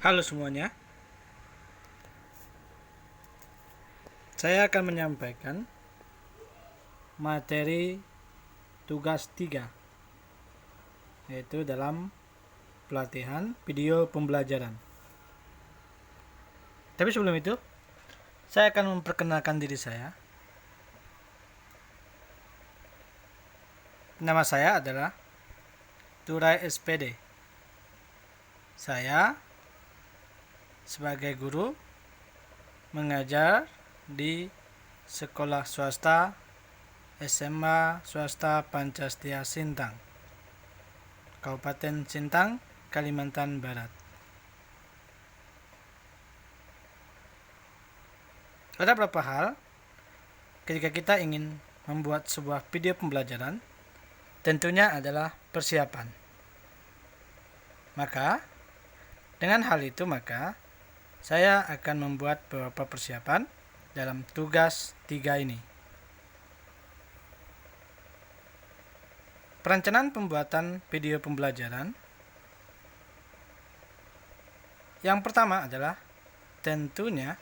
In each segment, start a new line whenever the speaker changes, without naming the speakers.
Halo semuanya, saya akan menyampaikan materi tugas 3, yaitu dalam pelatihan video pembelajaran. Tapi sebelum itu, saya akan memperkenalkan diri saya. Nama saya adalah Turai SPD. Saya sebagai guru mengajar di sekolah swasta SMA Swasta Pancastia Sintang, Kabupaten Sintang, Kalimantan Barat. Ada beberapa hal ketika kita ingin membuat sebuah video pembelajaran, tentunya adalah persiapan. Maka, dengan hal itu saya akan membuat beberapa persiapan dalam tugas 3 ini. Perencanaan pembuatan video pembelajaran. Yang pertama adalah tentunya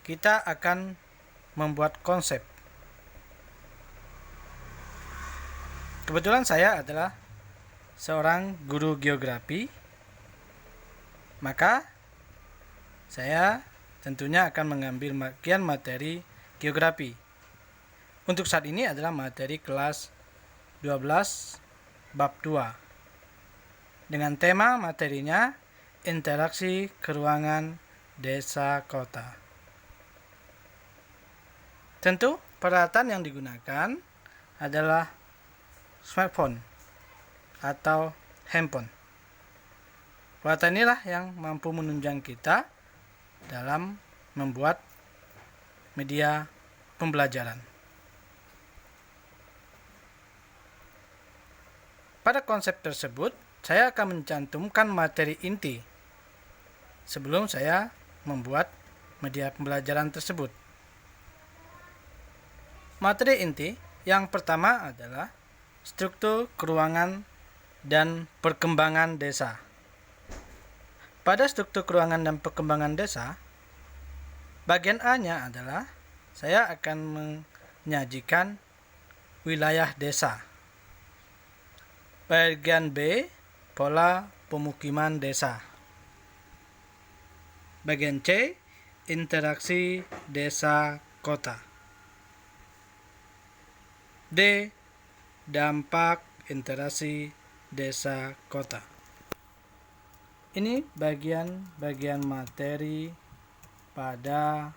kita akan membuat konsep. Kebetulan saya adalah seorang guru geografi, maka saya tentunya akan mengambil bagian materi geografi. Untuk saat ini adalah materi kelas 12 bab 2. Dengan tema materinya interaksi keruangan desa kota. Tentu peralatan yang digunakan adalah smartphone atau handphone. Peralatan inilah yang mampu menunjang kita dalam membuat media pembelajaran. Pada konsep tersebut, saya akan mencantumkan materi inti sebelum saya membuat media pembelajaran tersebut. Materi inti yang pertama adalah struktur keruangan dan perkembangan desa. Pada struktur keruangan dan perkembangan desa, bagian A-nya adalah saya akan menyajikan wilayah desa. Bagian B, pola pemukiman desa. Bagian C, interaksi desa kota. D, dampak interaksi desa kota. Ini bagian materi pada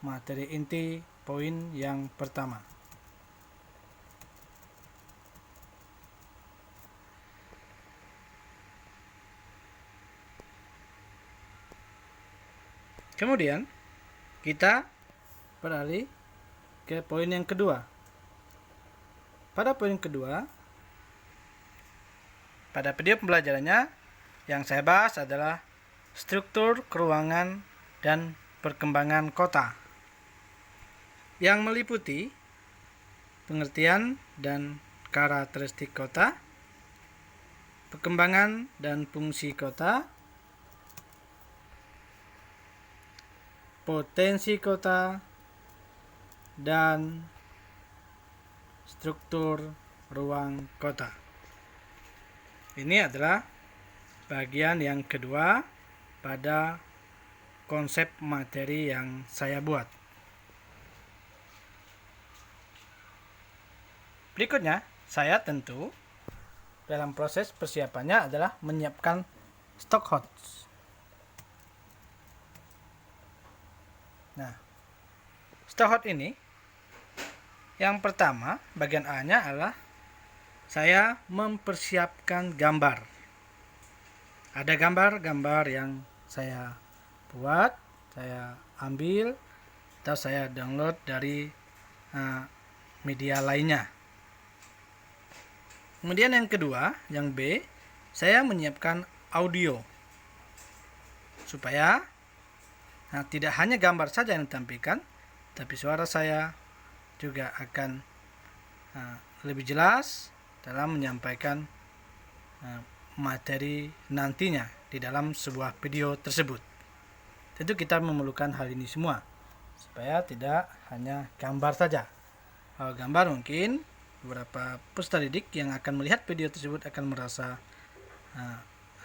materi inti poin yang pertama. Kemudian kita beralih ke poin yang kedua. Pada poin kedua, pada video pembelajarannya yang saya bahas adalah struktur keruangan dan perkembangan kota, yang meliputi pengertian dan karakteristik kota, perkembangan dan fungsi kota, potensi kota, dan struktur ruang kota. Ini adalah bagian yang kedua pada konsep materi yang saya buat. Berikutnya, saya tentu dalam proses persiapannya adalah menyiapkan stock hots. Nah, stock hot ini yang pertama, bagian A-nya adalah saya mempersiapkan gambar. Ada gambar-gambar yang saya buat, saya ambil atau saya download dari media lainnya. Kemudian yang kedua, yang B, saya menyiapkan audio supaya tidak hanya gambar saja yang ditampilkan, tapi suara saya juga akan lebih jelas dalam menyampaikan materi nantinya di dalam sebuah video tersebut. Tentu kita memerlukan hal ini semua supaya tidak hanya gambar saja. Kalau gambar mungkin beberapa peserta didik yang akan melihat video tersebut akan merasa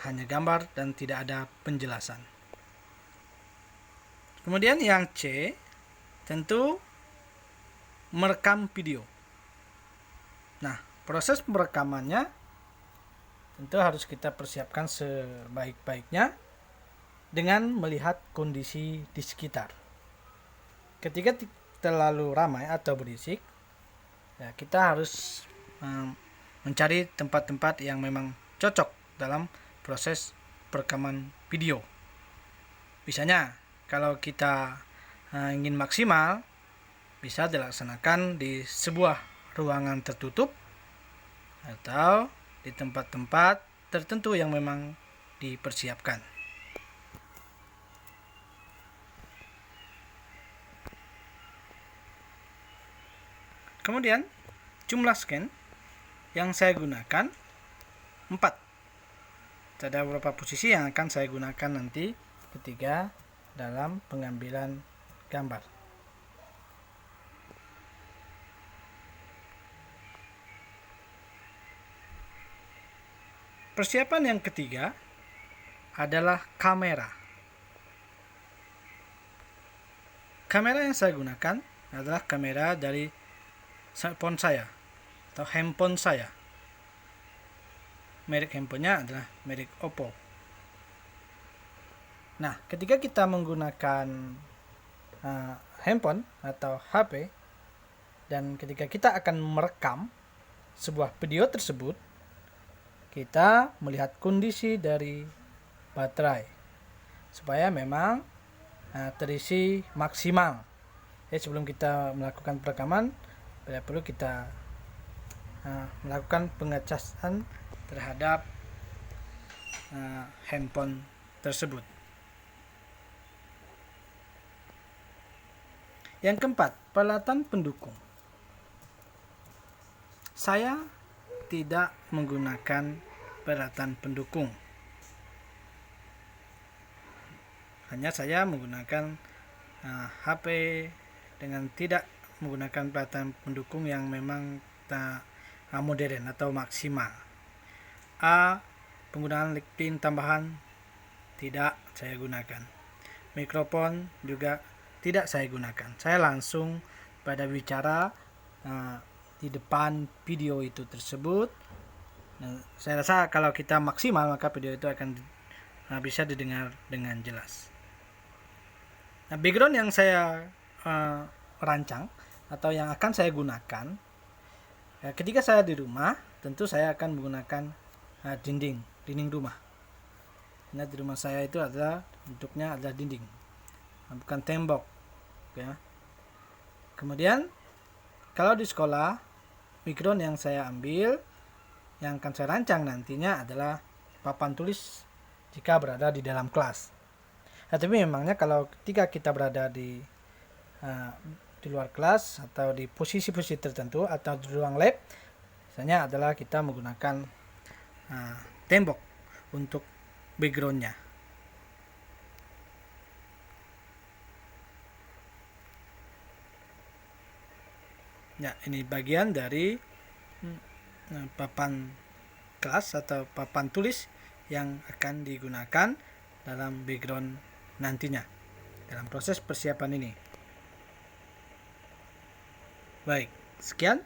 hanya gambar dan tidak ada penjelasan. Kemudian yang C, tentu merekam video. Nah, proses perekamannya tentu harus kita persiapkan sebaik-baiknya dengan melihat kondisi di sekitar. Ketika terlalu ramai atau berisik, ya, kita harus mencari tempat-tempat yang memang cocok dalam proses perekaman video. Misalnya, kalau kita ingin maksimal, bisa dilaksanakan di sebuah ruangan tertutup atau di tempat-tempat tertentu yang memang dipersiapkan. Kemudian jumlah scan yang saya gunakan 4. Ada beberapa posisi yang akan saya gunakan nanti ketika dalam pengambilan gambar. Persiapan yang ketiga adalah kamera. Kamera yang saya gunakan adalah kamera dari smartphone saya atau handphone saya. Merek handphonenya adalah merek Oppo. Nah, ketika kita menggunakan handphone atau HP dan ketika kita akan merekam sebuah video tersebut, kita melihat kondisi dari baterai supaya memang terisi maksimal. Sebelum kita melakukan perekaman, perlu kita melakukan pengecasan terhadap handphone tersebut. Yang keempat, peralatan pendukung. Saya tidak menggunakan peralatan pendukung. Hanya saya menggunakan HP dengan tidak menggunakan peralatan pendukung yang memang modern atau maksimal. Penggunaan pin tambahan tidak saya gunakan. Mikrofon juga tidak saya gunakan. Saya langsung pada bicara di depan video itu tersebut. Nah, saya rasa kalau kita maksimal maka video itu akan bisa didengar dengan jelas. Nah, background yang saya rancang atau yang akan saya gunakan ketika saya di rumah, tentu saya akan menggunakan dinding rumah. Nah, di rumah saya itu bentuknya adalah dinding, bukan tembok, ya. Kemudian kalau di sekolah, background yang saya ambil, yang akan saya rancang nantinya adalah papan tulis jika berada di dalam kelas. Tapi memangnya kalau ketika kita berada di luar kelas atau di posisi-posisi tertentu atau di ruang lab, misalnya adalah kita menggunakan tembok untuk backgroundnya. Ya, ini bagian dari papan kelas atau papan tulis yang akan digunakan dalam background nantinya dalam proses persiapan ini. Baik, sekian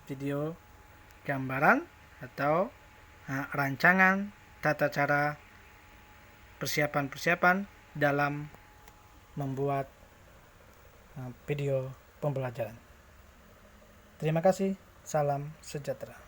video gambaran atau rancangan tata cara persiapan dalam membuat video pembelajaran. Terima kasih, salam sejahtera.